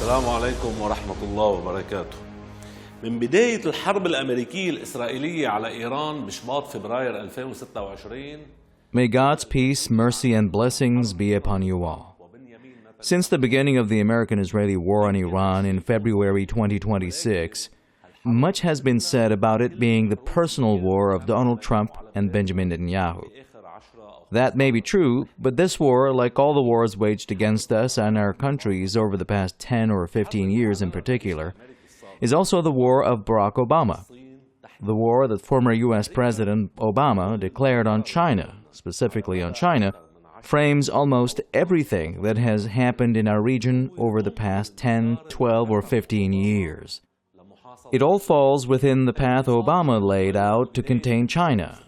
السلام عليكم ورحمة الله وبركاته. من بداية الحرب الأمريكية الإسرائيلية على إيران بشباط فبراير 2026. May God's peace, mercy, and blessings be upon you all. Since the beginning of the American-Israeli war on Iran in February 2026, much has been said about it being the personal war of Donald Trump and Benjamin Netanyahu. That may be true, but this war, like all the wars waged against us and our countries over the past 10 or 15 years in particular, is also the war of Barack Obama, the war that former U.S. President Obama declared on China, specifically on China, frames almost everything that has happened in our region over the past 10, 12, or 15 years. It all falls within the path Obama laid out to contain China.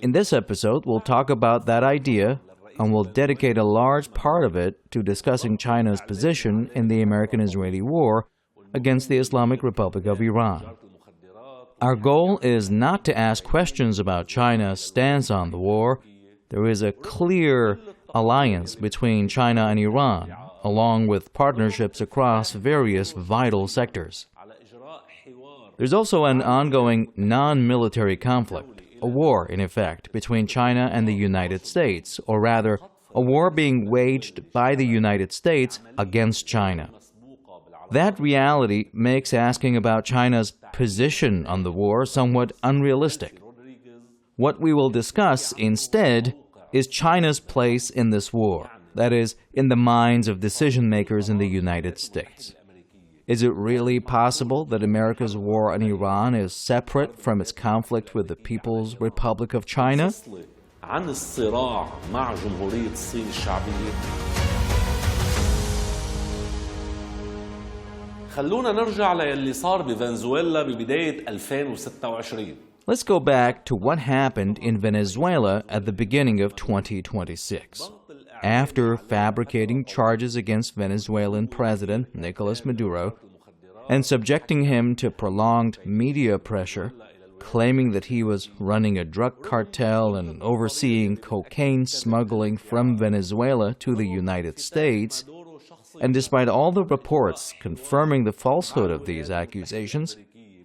In this episode, we'll talk about that idea, and we'll dedicate a large part of it to discussing China's position in the American-Israeli war against the Islamic Republic of Iran. Our goal is not to ask questions about China's stance on the war. There is a clear alliance between China and Iran, along with partnerships across various vital sectors. There's also an ongoing non-military conflict, a war, in effect, between China and the United States, or rather, a war being waged by the United States against China. That reality makes asking about China's position on the war somewhat unrealistic. What we will discuss instead is China's place in this war, that is, in the minds of decision-makers in the United States. Is it really possible that America's war on Iran is separate from its conflict with the People's Republic of China? عن الصراع مع جمهورية الصين الشعبية. خلونا نرجع للي صار بفنزويلا ببداية 2026. Let's go back to what happened in Venezuela at the beginning of 2026. After fabricating charges against Venezuelan President Nicolas Maduro and subjecting him to prolonged media pressure, claiming that he was running a drug cartel and overseeing cocaine smuggling from Venezuela to the United States, and despite all the reports confirming the falsehood of these accusations,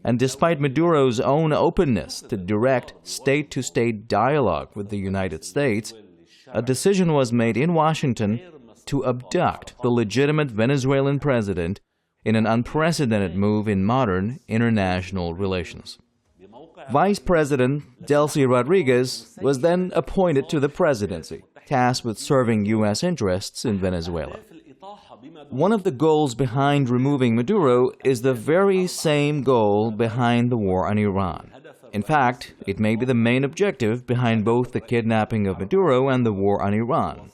and despite Maduro's own openness to direct state-to-state dialogue with the United States, a decision was made in Washington to abduct the legitimate Venezuelan president in an unprecedented move in modern international relations. Vice President Delcy Rodriguez was then appointed to the presidency, tasked with serving U.S. interests in Venezuela. One of the goals behind removing Maduro is the very same goal behind the war on Iran. In fact, it may be the main objective behind both the kidnapping of Maduro and the war on Iran: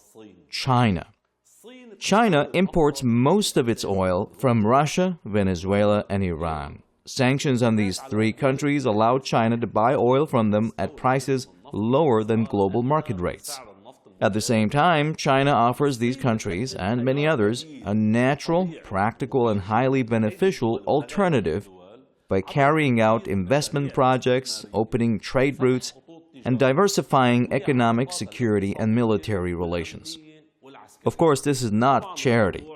China. China imports most of its oil from Russia, Venezuela, and Iran. Sanctions on these three countries allow China to buy oil from them at prices lower than global market rates. At the same time, China offers these countries, and many others, a natural, practical, and highly beneficial alternative by carrying out investment projects, opening trade routes, and diversifying economic, security, and military relations. Of course, this is not charity.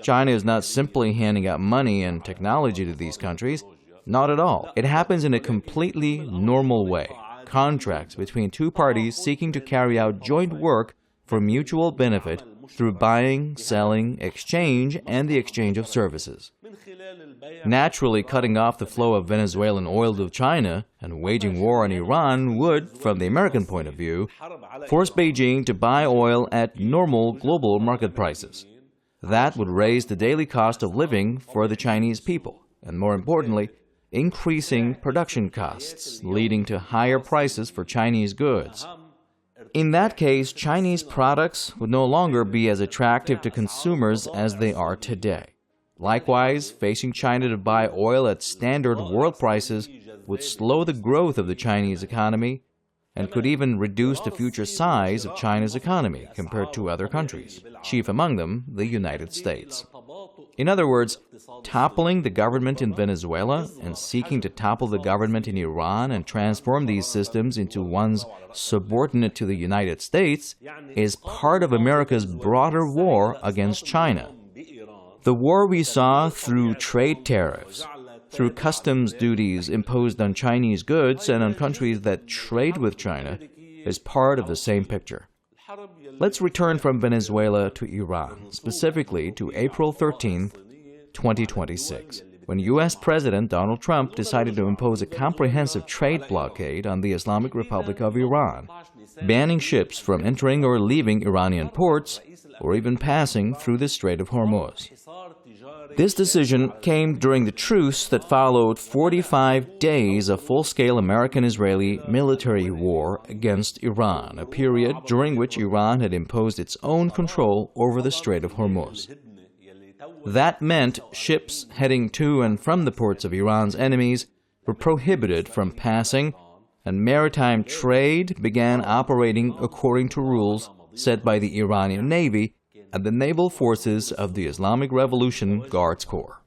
China is not simply handing out money and technology to these countries. Not at all. It happens in a completely normal way. Contracts between two parties seeking to carry out joint work for mutual benefit through buying, selling, exchange, and the exchange of services. Naturally, cutting off the flow of Venezuelan oil to China and waging war on Iran would, from the American point of view, force Beijing to buy oil at normal global market prices. That would raise the daily cost of living for the Chinese people, and more importantly, increasing production costs, leading to higher prices for Chinese goods. In that case, Chinese products would no longer be as attractive to consumers as they are today. Likewise, facing China to buy oil at standard world prices would slow the growth of the Chinese economy and could even reduce the future size of China's economy compared to other countries, chief among them the United States. In other words, toppling the government in Venezuela and seeking to topple the government in Iran and transform these systems into ones subordinate to the United States is part of America's broader war against China. The war we saw through trade tariffs, through customs duties imposed on Chinese goods and on countries that trade with China, is part of the same picture. Let's return from Venezuela to Iran, specifically to April 13, 2026, when U.S. President Donald Trump decided to impose a comprehensive trade blockade on the Islamic Republic of Iran, banning ships from entering or leaving Iranian ports, or even passing through the Strait of Hormuz. This decision came during the truce that followed 45 days of full-scale American-Israeli military war against Iran, a period during which Iran had imposed its own control over the Strait of Hormuz. That meant ships heading to and from the ports of Iran's enemies were prohibited from passing, and maritime trade began operating according to rules set by the Iranian Navy and the naval forces of the Islamic Revolution Guards Corps.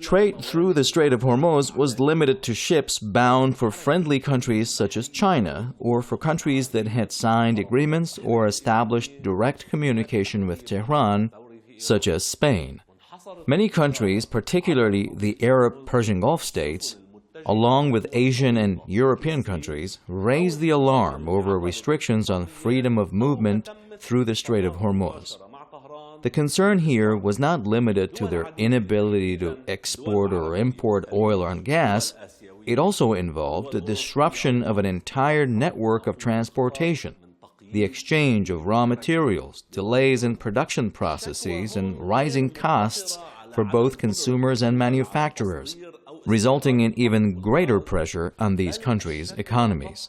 Trade through the Strait of Hormuz was limited to ships bound for friendly countries such as China, or for countries that had signed agreements or established direct communication with Tehran, such as Spain. Many countries, particularly the Arab Persian Gulf states, along with Asian and European countries, raised the alarm over restrictions on freedom of movement through the Strait of Hormuz. The concern here was not limited to their inability to export or import oil and gas. It also involved the disruption of an entire network of transportation, the exchange of raw materials, delays in production processes, and rising costs for both consumers and manufacturers, resulting in even greater pressure on these countries' economies.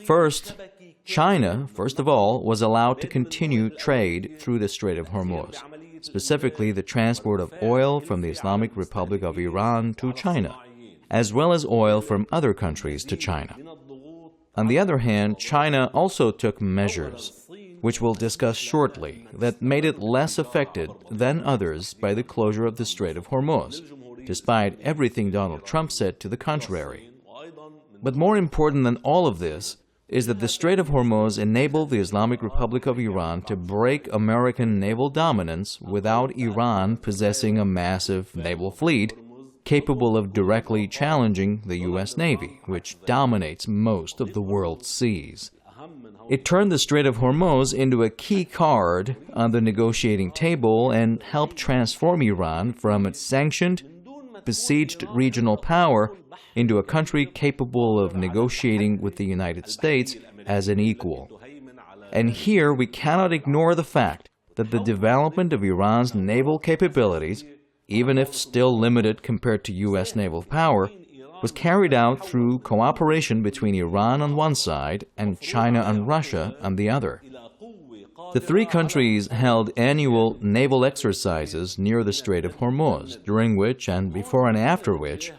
First, China, first of all, was allowed to continue trade through the Strait of Hormuz, specifically the transport of oil from the Islamic Republic of Iran to China, as well as oil from other countries to China. On the other hand, China also took measures, which we'll discuss shortly, that made it less affected than others by the closure of the Strait of Hormuz, despite everything Donald Trump said to the contrary. But more important than all of this is that the Strait of Hormuz enabled the Islamic Republic of Iran to break American naval dominance without Iran possessing a massive naval fleet capable of directly challenging the U.S. Navy, which dominates most of the world's seas. It turned the Strait of Hormuz into a key card on the negotiating table and helped transform Iran from its sanctioned, besieged regional power into a country capable of negotiating with the United States as an equal. And here we cannot ignore the fact that the development of Iran's naval capabilities, even if still limited compared to U.S. naval power, was carried out through cooperation between Iran on one side and China and Russia on the other. The three countries held annual naval exercises near the Strait of Hormuz, during which, and before and after which,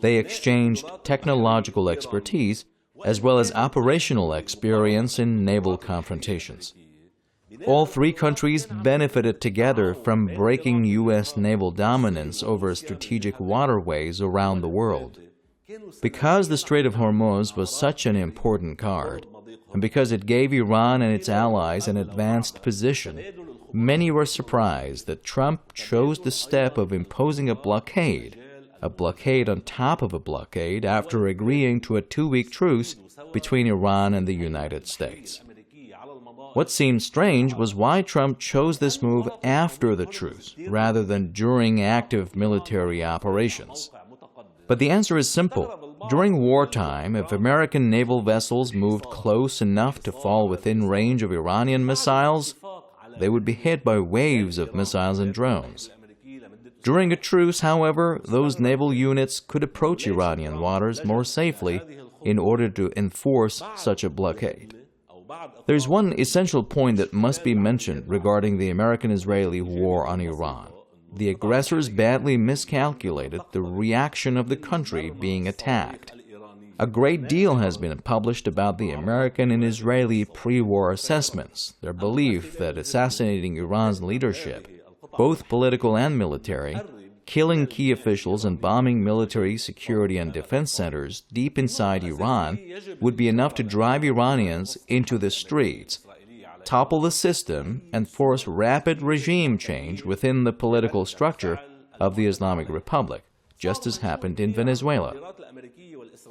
they exchanged technological expertise as well as operational experience in naval confrontations. All three countries benefited together from breaking U.S. naval dominance over strategic waterways around the world. Because the Strait of Hormuz was such an important card, and because it gave Iran and its allies an advanced position, many were surprised that Trump chose the step of imposing a blockade on top of a blockade after agreeing to a 2-week truce between Iran and the United States. What seemed strange was why Trump chose this move after the truce, rather than during active military operations. But the answer is simple. During wartime, if American naval vessels moved close enough to fall within range of Iranian missiles, they would be hit by waves of missiles and drones. During a truce, however, those naval units could approach Iranian waters more safely in order to enforce such a blockade. There's one essential point that must be mentioned regarding the American-Israeli war on Iran. The aggressors badly miscalculated the reaction of the country being attacked. A great deal has been published about the American and Israeli pre-war assessments, their belief that assassinating Iran's leadership, both political and military, killing key officials and bombing military, security, and defense centers deep inside Iran would be enough to drive Iranians into the streets. topple the system and force rapid regime change within the political structure of the Islamic Republic, just as happened in Venezuela.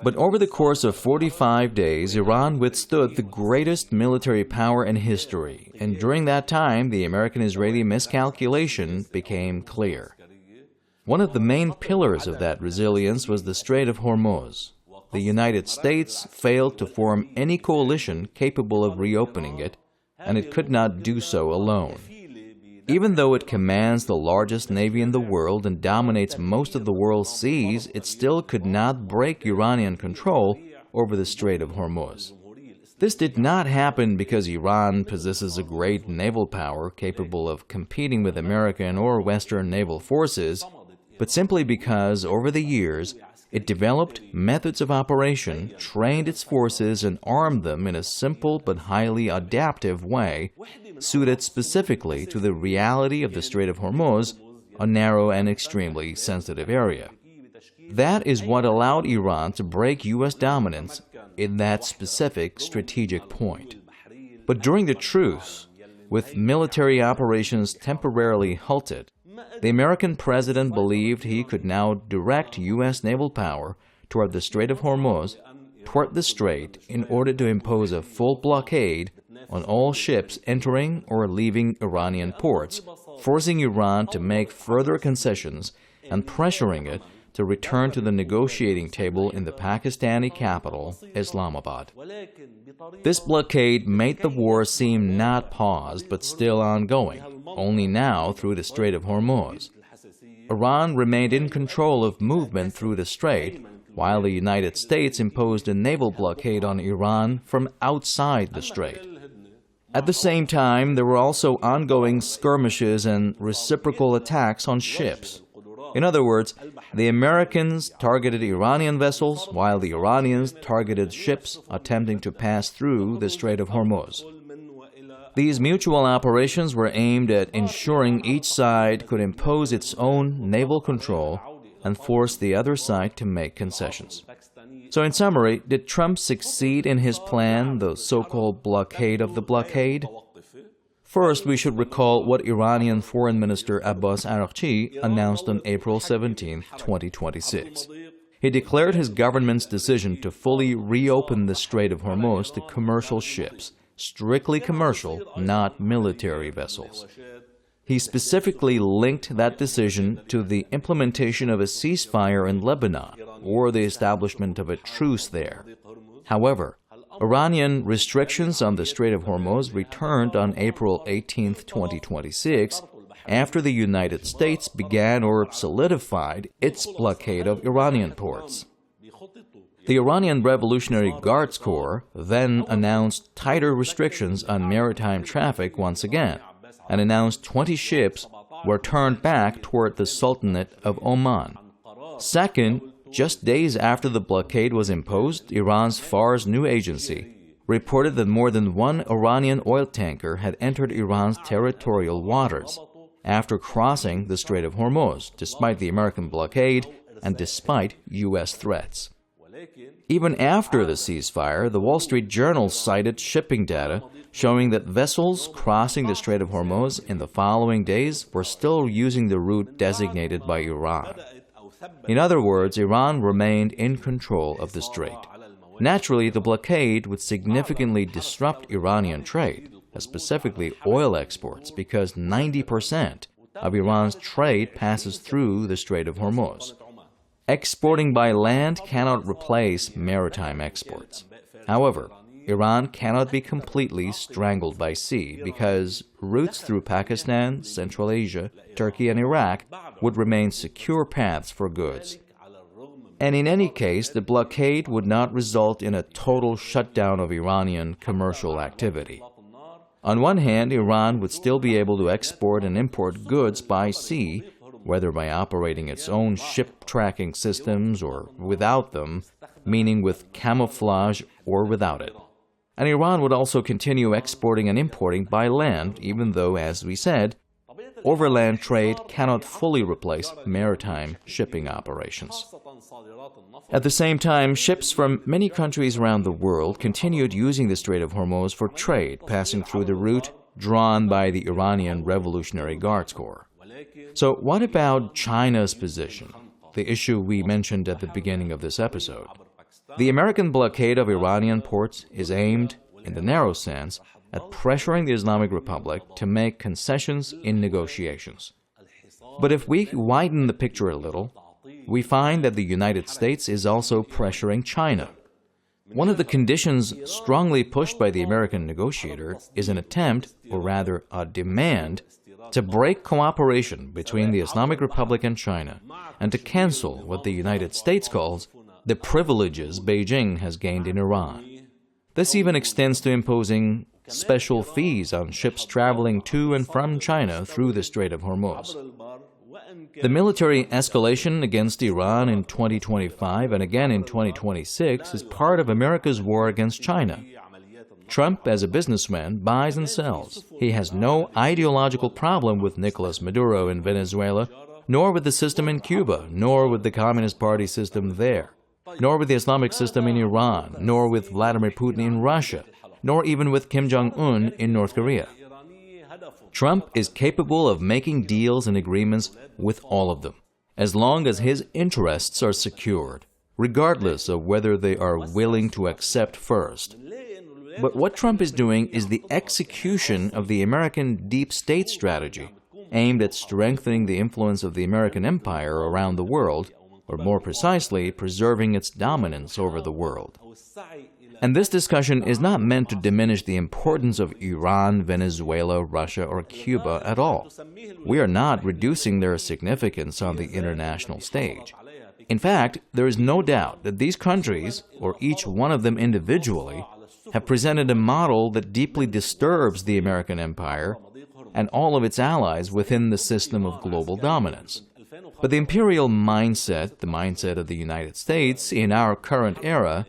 But over the course of 45 days, Iran withstood the greatest military power in history, and during that time, the American-Israeli miscalculation became clear. One of the main pillars of that resilience was the Strait of Hormuz. The United States failed to form any coalition capable of reopening it, and it could not do so alone. Even though it commands the largest navy in the world and dominates most of the world's seas, it still could not break Iranian control over the Strait of Hormuz. This did not happen because Iran possesses a great naval power capable of competing with American or Western naval forces, but simply because, over the years, it developed methods of operation, trained its forces, and armed them in a simple but highly adaptive way, suited specifically to the reality of the Strait of Hormuz, a narrow and extremely sensitive area. That is what allowed Iran to break U.S. dominance in that specific strategic point. But during the truce, with military operations temporarily halted, the American president believed he could now direct U.S. naval power toward the Strait of Hormuz, toward the strait, in order to impose a full blockade on all ships entering or leaving Iranian ports, forcing Iran to make further concessions and pressuring it to return to the negotiating table in the Pakistani capital, Islamabad. This blockade made the war seem not paused but still ongoing, only now through the Strait of Hormuz. Iran remained in control of movement through the strait, while the United States imposed a naval blockade on Iran from outside the strait. At the same time, there were also ongoing skirmishes and reciprocal attacks on ships. In other words, the Americans targeted Iranian vessels, while the Iranians targeted ships attempting to pass through the Strait of Hormuz. These mutual operations were aimed at ensuring each side could impose its own naval control and force the other side to make concessions. So in summary, did Trump succeed in his plan, the so-called blockade of the blockade? First, we should recall what Iranian Foreign Minister Abbas Araghchi announced on April 17, 2026. He declared his government's decision to fully reopen the Strait of Hormuz to commercial ships, strictly commercial, not military vessels. He specifically linked that decision to the implementation of a ceasefire in Lebanon or the establishment of a truce there. However, Iranian restrictions on the Strait of Hormuz returned on April 18, 2026, after the United States began or solidified its blockade of Iranian ports. The Iranian Revolutionary Guards Corps then announced tighter restrictions on maritime traffic once again, and announced 20 ships were turned back toward the Sultanate of Oman. Second, just days after the blockade was imposed, Iran's Fars News Agency reported that more than one Iranian oil tanker had entered Iran's territorial waters after crossing the Strait of Hormuz, despite the American blockade and despite U.S. threats. Even after the ceasefire, the Wall Street Journal cited shipping data showing that vessels crossing the Strait of Hormuz in the following days were still using the route designated by Iran. In other words, Iran remained in control of the strait. Naturally, the blockade would significantly disrupt Iranian trade, specifically oil exports, because 90% of Iran's trade passes through the Strait of Hormuz. Exporting by land cannot replace maritime exports. However, Iran cannot be completely strangled by sea because routes through Pakistan, Central Asia, Turkey, and Iraq would remain secure paths for goods. And in any case, the blockade would not result in a total shutdown of Iranian commercial activity. On one hand, Iran would still be able to export and import goods by sea, whether by operating its own ship tracking systems or without them, meaning with camouflage or without it. And Iran would also continue exporting and importing by land, even though, as we said, overland trade cannot fully replace maritime shipping operations. At the same time, ships from many countries around the world continued using the Strait of Hormuz for trade, passing through the route drawn by the Iranian Revolutionary Guards Corps. So what about China's position, the issue we mentioned at the beginning of this episode? The American blockade of Iranian ports is aimed, in the narrow sense, at pressuring the Islamic Republic to make concessions in negotiations. But if we widen the picture a little, we find that the United States is also pressuring China. One of the conditions strongly pushed by the American negotiator is an attempt, or rather a demand, to break cooperation between the Islamic Republic and China and to cancel what the United States calls the privileges Beijing has gained in Iran. This even extends to imposing special fees on ships traveling to and from China through the Strait of Hormuz. The military escalation against Iran in 2025 and again in 2026 is part of America's war against China. Trump, as a businessman, buys and sells. He has no ideological problem with Nicolas Maduro in Venezuela, nor with the system in Cuba, nor with the Communist Party system there, nor with the Islamic system in Iran, nor with Vladimir Putin in Russia, nor even with Kim Jong-un in North Korea. Trump is capable of making deals and agreements with all of them, as long as his interests are secured, regardless of whether they are willing to accept first. But what Trump is doing is the execution of the American deep state strategy, aimed at strengthening the influence of the American empire around the world, or more precisely, preserving its dominance over the world. And this discussion is not meant to diminish the importance of Iran, Venezuela, Russia, or Cuba at all. We are not reducing their significance on the international stage. In fact, there is no doubt that these countries, or each one of them individually, have presented a model that deeply disturbs the American empire and all of its allies within the system of global dominance. But the imperial mindset, the mindset of the United States in our current era,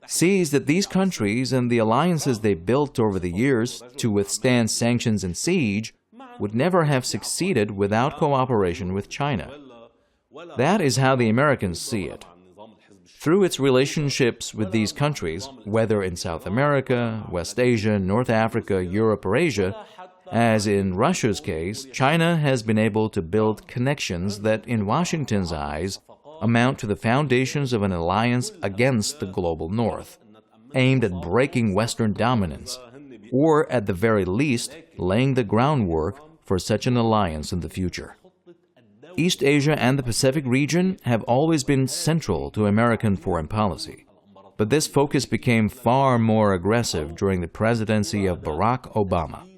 sees that these countries and the alliances they built over the years to withstand sanctions and siege would never have succeeded without cooperation with China. That is how the Americans see it. Through its relationships with these countries, whether in South America, West Asia, North Africa, Europe, or Asia, as in Russia's case, China has been able to build connections that, in Washington's eyes, amount to the foundations of an alliance against the global North, aimed at breaking Western dominance, or at the very least, laying the groundwork for such an alliance in the future. East Asia and the Pacific region have always been central to American foreign policy, but this focus became far more aggressive during the presidency of Barack Obama.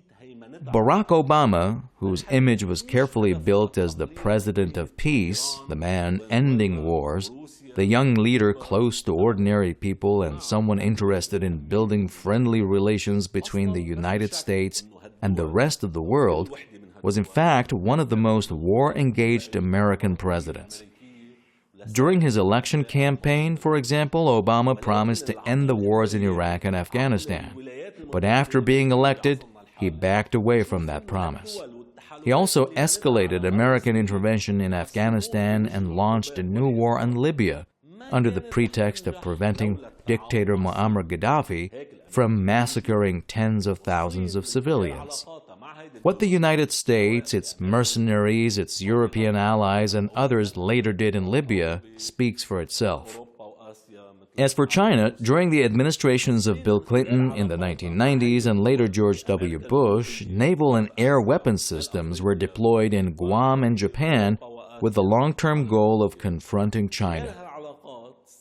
Barack Obama, whose image was carefully built as the president of peace, the man ending wars, the young leader close to ordinary people and someone interested in building friendly relations between the United States and the rest of the world, was in fact one of the most war-engaged American presidents. During his election campaign, for example, Obama promised to end the wars in Iraq and Afghanistan. But after being elected, he backed away from that promise. He also escalated American intervention in Afghanistan and launched a new war on Libya under the pretext of preventing dictator Muammar Gaddafi from massacring tens of thousands of civilians. What the United States, its mercenaries, its European allies, and others later did in Libya speaks for itself. As for China, during the administrations of Bill Clinton in the 1990s and later George W. Bush, naval and air weapons systems were deployed in Guam and Japan with the long-term goal of confronting China.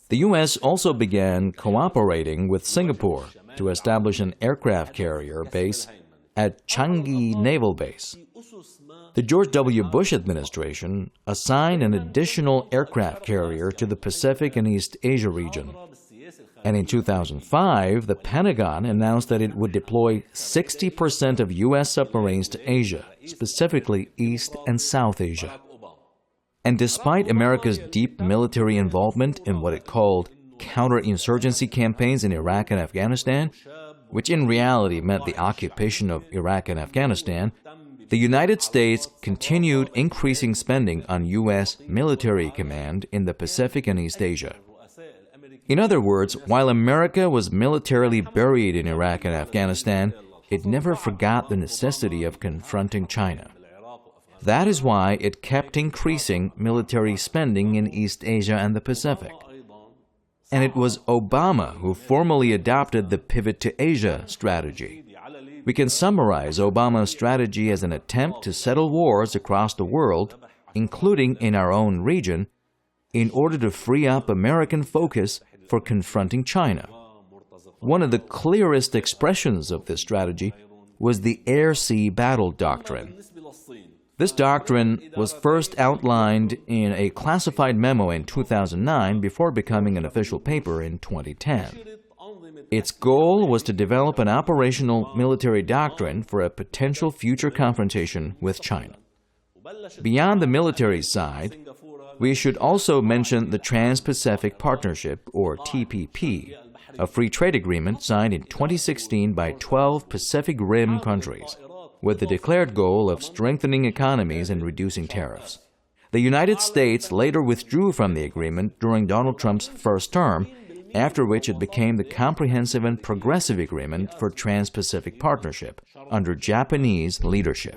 The U.S. also began cooperating with Singapore to establish an aircraft carrier base at Changi Naval Base. The George W. Bush administration assigned an additional aircraft carrier to the Pacific and East Asia region. And in 2005, the Pentagon announced that it would deploy 60% of U.S. submarines to Asia, specifically East and South Asia. And despite America's deep military involvement in what it called counterinsurgency campaigns in Iraq and Afghanistan, which in reality meant the occupation of Iraq and Afghanistan, the United States continued increasing spending on U.S. military command in the Pacific and East Asia. In other words, while America was militarily buried in Iraq and Afghanistan, it never forgot the necessity of confronting China. That is why it kept increasing military spending in East Asia and the Pacific. And it was Obama who formally adopted the Pivot to Asia strategy. We can summarize Obama's strategy as an attempt to settle wars across the world, including in our own region, in order to free up American focus for confronting China. One of the clearest expressions of this strategy was the air-sea battle doctrine. This doctrine was first outlined in a classified memo in 2009 before becoming an official paper in 2010. Its goal was to develop an operational military doctrine for a potential future confrontation with China. Beyond the military side, we should also mention the Trans-Pacific Partnership, or TPP, a free trade agreement signed in 2016 by 12 Pacific Rim countries, with the declared goal of strengthening economies and reducing tariffs. The United States later withdrew from the agreement during Donald Trump's first term, after which it became the Comprehensive and Progressive Agreement for Trans-Pacific Partnership under Japanese leadership.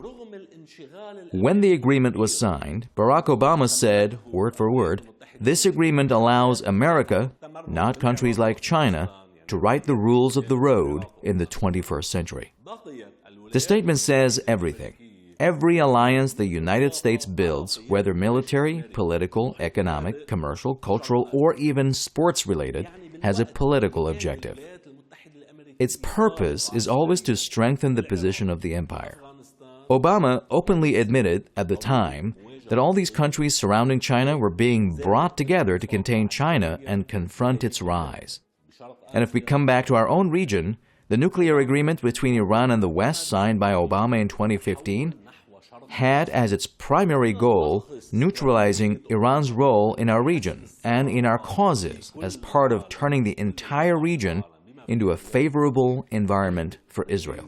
When the agreement was signed, Barack Obama said, word for word, "This agreement allows America, not countries like China, to write the rules of the road in the 21st century." The statement says everything. Every alliance the United States builds, whether military, political, economic, commercial, cultural, or even sports-related, has a political objective. Its purpose is always to strengthen the position of the empire. Obama openly admitted at the time that all these countries surrounding China were being brought together to contain China and confront its rise. And if we come back to our own region, the nuclear agreement between Iran and the West, signed by Obama in 2015, had as its primary goal neutralizing Iran's role in our region and in our causes as part of turning the entire region into a favorable environment for Israel.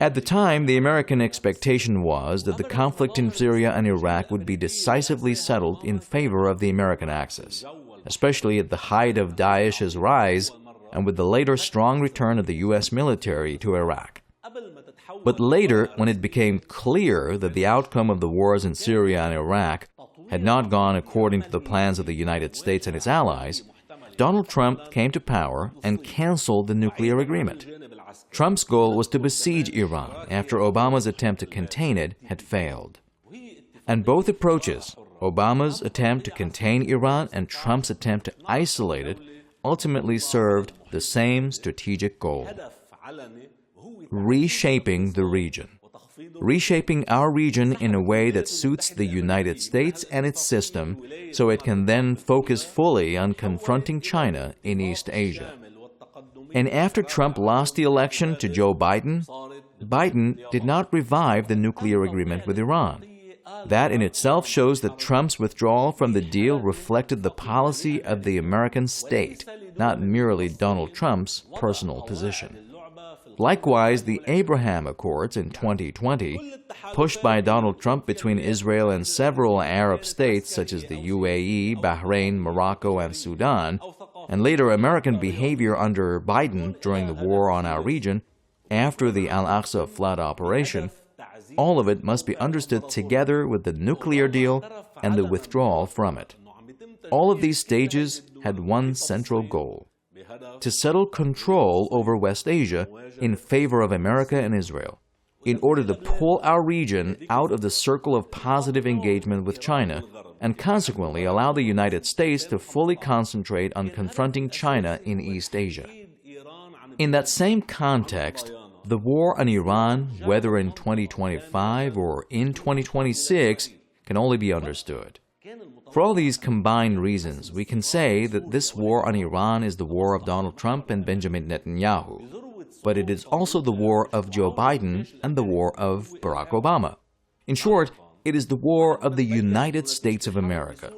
At the time, the American expectation was that the conflict in Syria and Iraq would be decisively settled in favor of the American axis, especially at the height of Daesh's rise and with the later strong return of the U.S. military to Iraq. But later, when it became clear that the outcome of the wars in Syria and Iraq had not gone according to the plans of the United States and its allies, Donald Trump came to power and canceled the nuclear agreement. Trump's goal was to besiege Iran after Obama's attempt to contain it had failed. And both approaches, Obama's attempt to contain Iran and Trump's attempt to isolate it, ultimately served the same strategic goal: reshaping the region. Reshaping our region in a way that suits the United States and its system so it can then focus fully on confronting China in East Asia. And after Trump lost the election to Joe Biden, Biden did not revive the nuclear agreement with Iran. That in itself shows that Trump's withdrawal from the deal reflected the policy of the American state, not merely Donald Trump's personal position. Likewise, the Abraham Accords in 2020, pushed by Donald Trump between Israel and several Arab states such as the UAE, Bahrain, Morocco, and Sudan, and later American behavior under Biden during the war on our region after the Al-Aqsa flood operation, all of it must be understood together with the nuclear deal and the withdrawal from it. All of these stages had one central goal: to settle control over West Asia in favor of America and Israel, in order to pull our region out of the circle of positive engagement with China, and consequently allow the United States to fully concentrate on confronting China in East Asia. In that same context, the war on Iran, whether in 2025 or in 2026, can only be understood. For all these combined reasons, we can say that this war on Iran is the war of Donald Trump and Benjamin Netanyahu, but it is also the war of Joe Biden and the war of Barack Obama. In short, it is the war of the United States of America.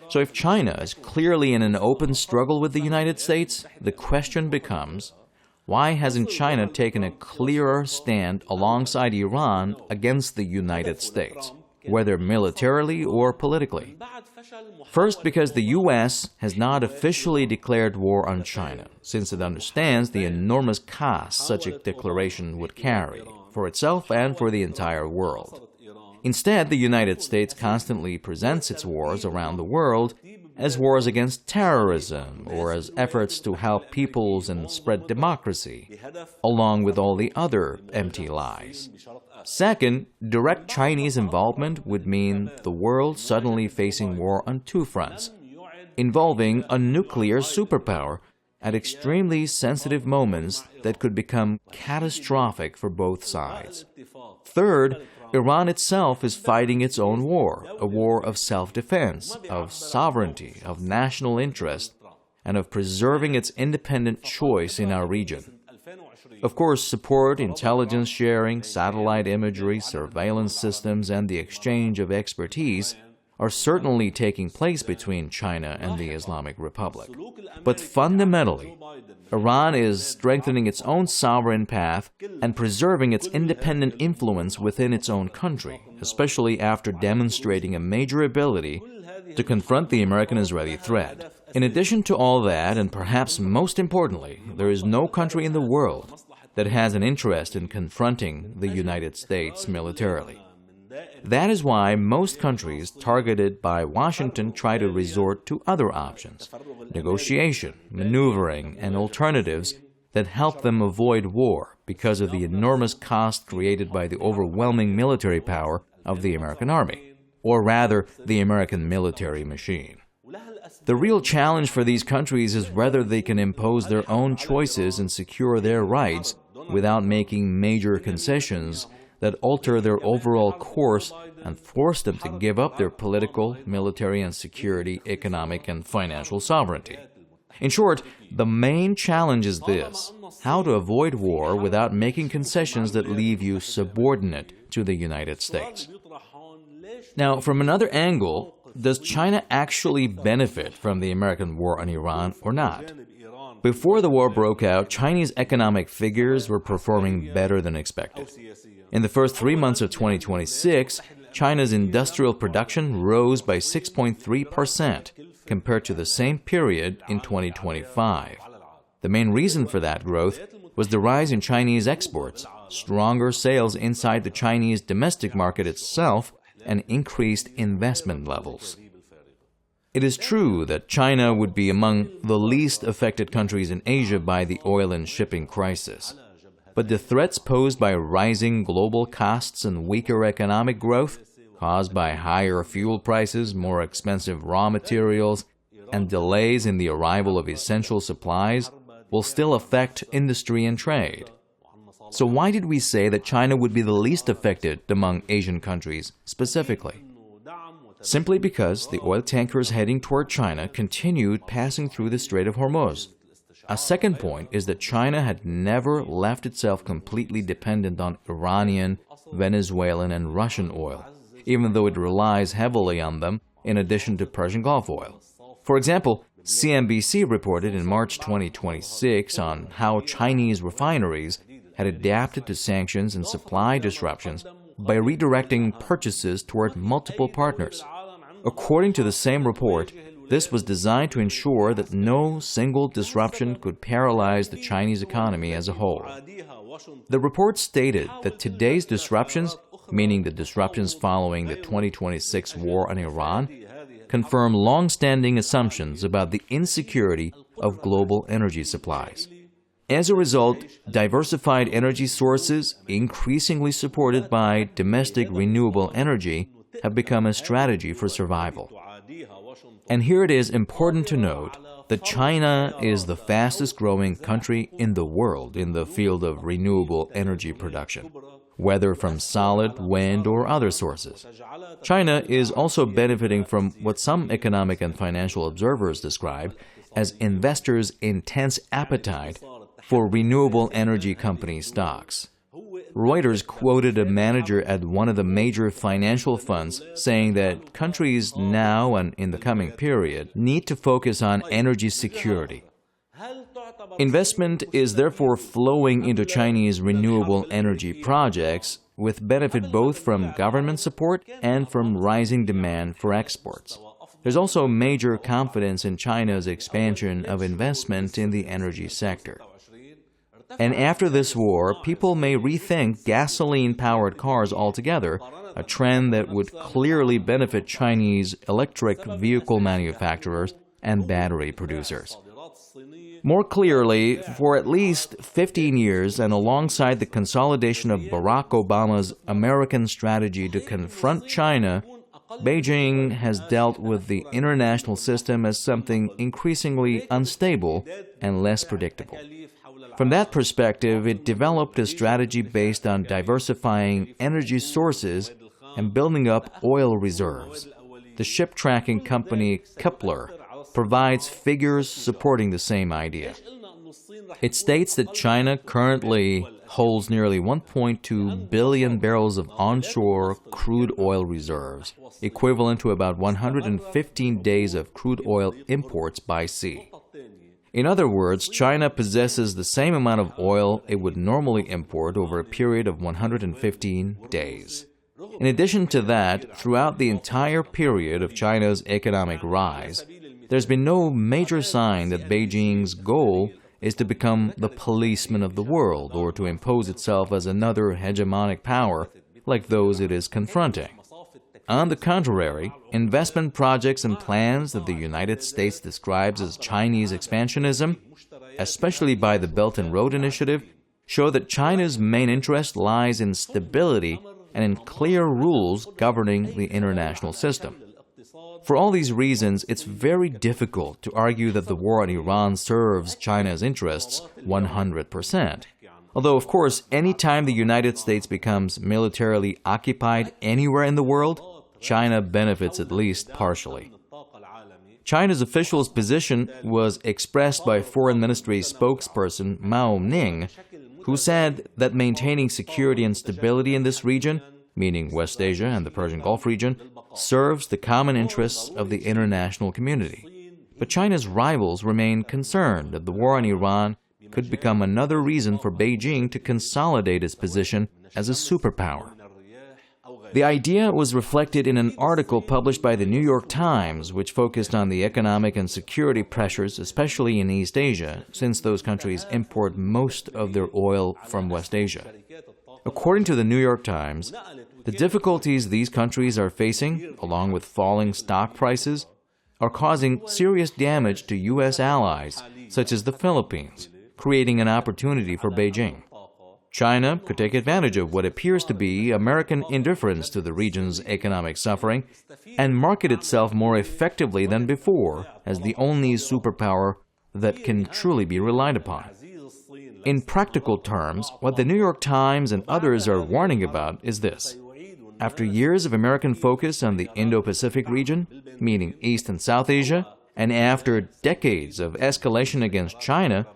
So if China is clearly in an open struggle with the United States, the question becomes, why hasn't China taken a clearer stand alongside Iran against the United States, whether militarily or politically? First, because the U.S. has not officially declared war on China, since it understands the enormous cost such a declaration would carry for itself and for the entire world. Instead, the United States constantly presents its wars around the world as wars against terrorism or as efforts to help peoples and spread democracy, along with all the other empty lies. Second, direct Chinese involvement would mean the world suddenly facing war on two fronts, involving a nuclear superpower at extremely sensitive moments that could become catastrophic for both sides. Third, Iran itself is fighting its own war, a war of self-defense, of sovereignty, of national interest, and of preserving its independent choice in our region. Of course, support, intelligence sharing, satellite imagery, surveillance systems, and the exchange of expertise are certainly taking place between China and the Islamic Republic. But fundamentally, Iran is strengthening its own sovereign path and preserving its independent influence within its own country, especially after demonstrating a major ability to confront the American-Israeli threat. In addition to all that, and perhaps most importantly, there is no country in the world that has an interest in confronting the United States militarily. That is why most countries targeted by Washington try to resort to other options, negotiation, maneuvering, and alternatives that help them avoid war because of the enormous cost created by the overwhelming military power of the American army, or rather, the American military machine. The real challenge for these countries is whether they can impose their own choices and secure their rights without making major concessions that alter their overall course and force them to give up their political, military, and security, economic, and financial sovereignty. In short, the main challenge is this: how to avoid war without making concessions that leave you subordinate to the United States. Now, from another angle, does China actually benefit from the American war on Iran or not? Before the war broke out, Chinese economic figures were performing better than expected. In the first 3 months of 2026, China's industrial production rose by 6.3% compared to the same period in 2025. The main reason for that growth was the rise in Chinese exports, stronger sales inside the Chinese domestic market itself, and increased investment levels. It is true that China would be among the least affected countries in Asia by the oil and shipping crisis. But the threats posed by rising global costs and weaker economic growth, caused by higher fuel prices, more expensive raw materials, and delays in the arrival of essential supplies, will still affect industry and trade. So why did we say that China would be the least affected among Asian countries specifically? Simply because the oil tankers heading toward China continued passing through the Strait of Hormuz. A second point is that China had never left itself completely dependent on Iranian, Venezuelan, and Russian oil, even though it relies heavily on them in addition to Persian Gulf oil. For example, CNBC reported in March 2026 on how Chinese refineries had adapted to sanctions and supply disruptions by redirecting purchases toward multiple partners. According to the same report, this was designed to ensure that no single disruption could paralyze the Chinese economy as a whole. The report stated that today's disruptions, meaning the disruptions following the 2026 war on Iran, confirm long-standing assumptions about the insecurity of global energy supplies. As a result, diversified energy sources, increasingly supported by domestic renewable energy, have become a strategy for survival. And here it is important to note that China is the fastest growing country in the world in the field of renewable energy production, whether from solid, wind, or other sources. China is also benefiting from what some economic and financial observers describe as investors' intense appetite for renewable energy company stocks. Reuters quoted a manager at one of the major financial funds saying that countries now and in the coming period need to focus on energy security. Investment is therefore flowing into Chinese renewable energy projects, with benefit both from government support and from rising demand for exports. There's also major confidence in China's expansion of investment in the energy sector. And after this war, people may rethink gasoline-powered cars altogether, a trend that would clearly benefit Chinese electric vehicle manufacturers and battery producers. More clearly, for at least 15 years and alongside the consolidation of Barack Obama's American strategy to confront China, Beijing has dealt with the international system as something increasingly unstable and less predictable. From that perspective, it developed a strategy based on diversifying energy sources and building up oil reserves. The ship tracking company Kepler provides figures supporting the same idea. It states that China currently holds nearly 1.2 billion barrels of onshore crude oil reserves, equivalent to about 115 days of crude oil imports by sea. In other words, China possesses the same amount of oil it would normally import over a period of 115 days. In addition to that, throughout the entire period of China's economic rise, there's been no major sign that Beijing's goal is to become the policeman of the world or to impose itself as another hegemonic power like those it is confronting. On the contrary, investment projects and plans that the United States describes as Chinese expansionism, especially by the Belt and Road Initiative, show that China's main interest lies in stability and in clear rules governing the international system. For all these reasons, it's very difficult to argue that the war on Iran serves China's interests 100%. Although, of course, any time the United States becomes militarily occupied anywhere in the world, China benefits at least partially. China's official's position was expressed by Foreign Ministry spokesperson Mao Ning, who said that maintaining security and stability in this region, meaning West Asia and the Persian Gulf region, serves the common interests of the international community. But China's rivals remain concerned that the war on Iran could become another reason for Beijing to consolidate its position as a superpower. The idea was reflected in an article published by the New York Times, which focused on the economic and security pressures, especially in East Asia, since those countries import most of their oil from West Asia. According to the New York Times, the difficulties these countries are facing, along with falling stock prices, are causing serious damage to U.S. allies, such as the Philippines, creating an opportunity for Beijing. China could take advantage of what appears to be American indifference to the region's economic suffering and market itself more effectively than before as the only superpower that can truly be relied upon. In practical terms, what the New York Times and others are warning about is this. After years of American focus on the Indo-Pacific region, meaning East and South Asia, and after decades of escalation against China,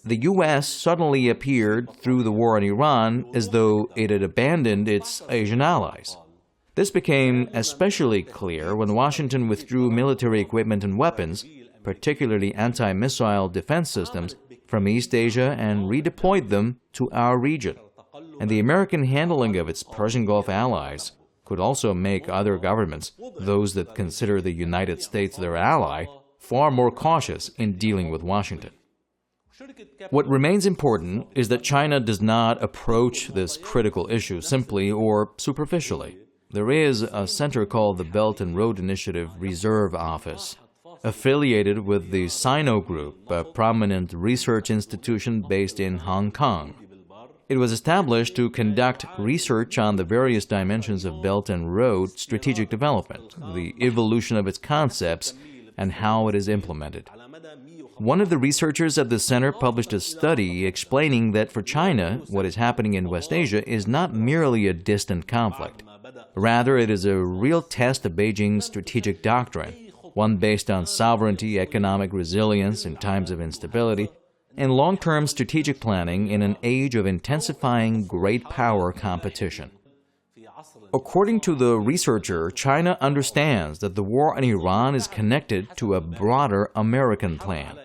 the U.S. suddenly appeared through the war on Iran as though it had abandoned its Asian allies. This became especially clear when Washington withdrew military equipment and weapons, particularly anti-missile defense systems, from East Asia and redeployed them to our region. And the American handling of its Persian Gulf allies could also make other governments, those that consider the United States their ally, far more cautious in dealing with Washington. What remains important is that China does not approach this critical issue simply or superficially. There is a center called the Belt and Road Initiative Reserve Office, affiliated with the Sino Group, a prominent research institution based in Hong Kong. It was established to conduct research on the various dimensions of Belt and Road strategic development, the evolution of its concepts, and how it is implemented. One of the researchers at the center published a study explaining that for China, what is happening in West Asia is not merely a distant conflict. Rather, it is a real test of Beijing's strategic doctrine, one based on sovereignty, economic resilience in times of instability, and long-term strategic planning in an age of intensifying great power competition. According to the researcher, China understands that the war on Iran is connected to a broader American plan.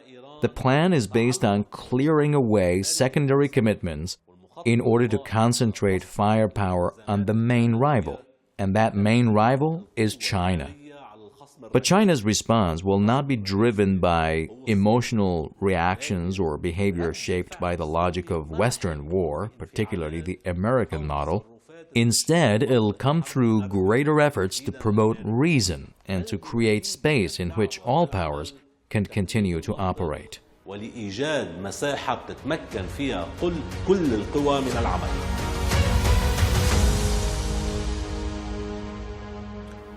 The plan is based on clearing away secondary commitments in order to concentrate firepower on the main rival, and that main rival is China. But China's response will not be driven by emotional reactions or behavior shaped by the logic of Western war, particularly the American model. Instead, it'll come through greater efforts to promote reason and to create space in which all powers can continue to operate. ولإيجاد مساحة بتتمكن فيها كل القوى من العمل.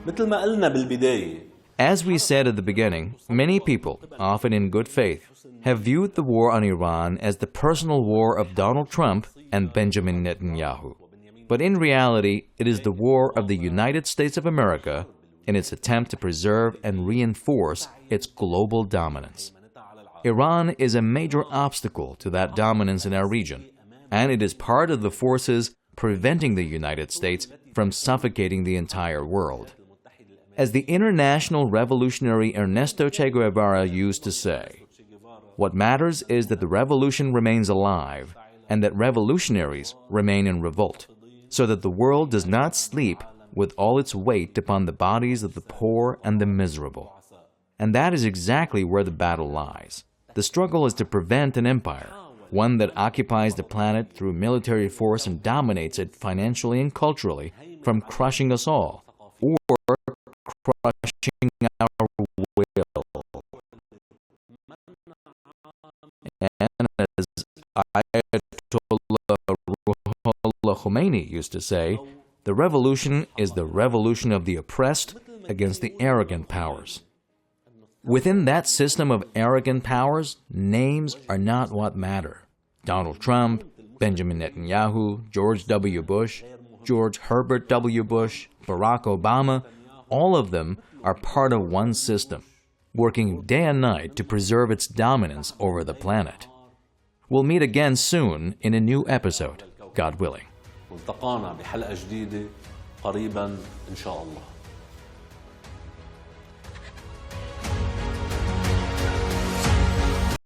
مثل ما قلنا بالبداية. As we said at the beginning, many people, often in good faith, have viewed the war on Iran as the personal war of Donald Trump and Benjamin Netanyahu. But in reality, it is the war of the United States of America in its attempt to preserve and reinforce its global dominance. Iran is a major obstacle to that dominance in our region, and it is part of the forces preventing the United States from suffocating the entire world. As the international revolutionary Ernesto Che Guevara used to say, what matters is that the revolution remains alive and that revolutionaries remain in revolt, so that the world does not sleep with all its weight upon the bodies of the poor and the miserable. And that is exactly where the battle lies. The struggle is to prevent an empire, one that occupies the planet through military force and dominates it financially and culturally, from crushing us all, or crushing our will. And as Ayatollah Ruhollah Khomeini used to say, the revolution is the revolution of the oppressed against the arrogant powers. Within that system of arrogant powers, names are not what matter. Donald Trump, Benjamin Netanyahu, George W. Bush, George Herbert W. Bush, Barack Obama, all of them are part of one system, working day and night to preserve its dominance over the planet. We'll meet again soon in a new episode, God willing. والتقانا بحلقة جديدة قريبا إن شاء الله.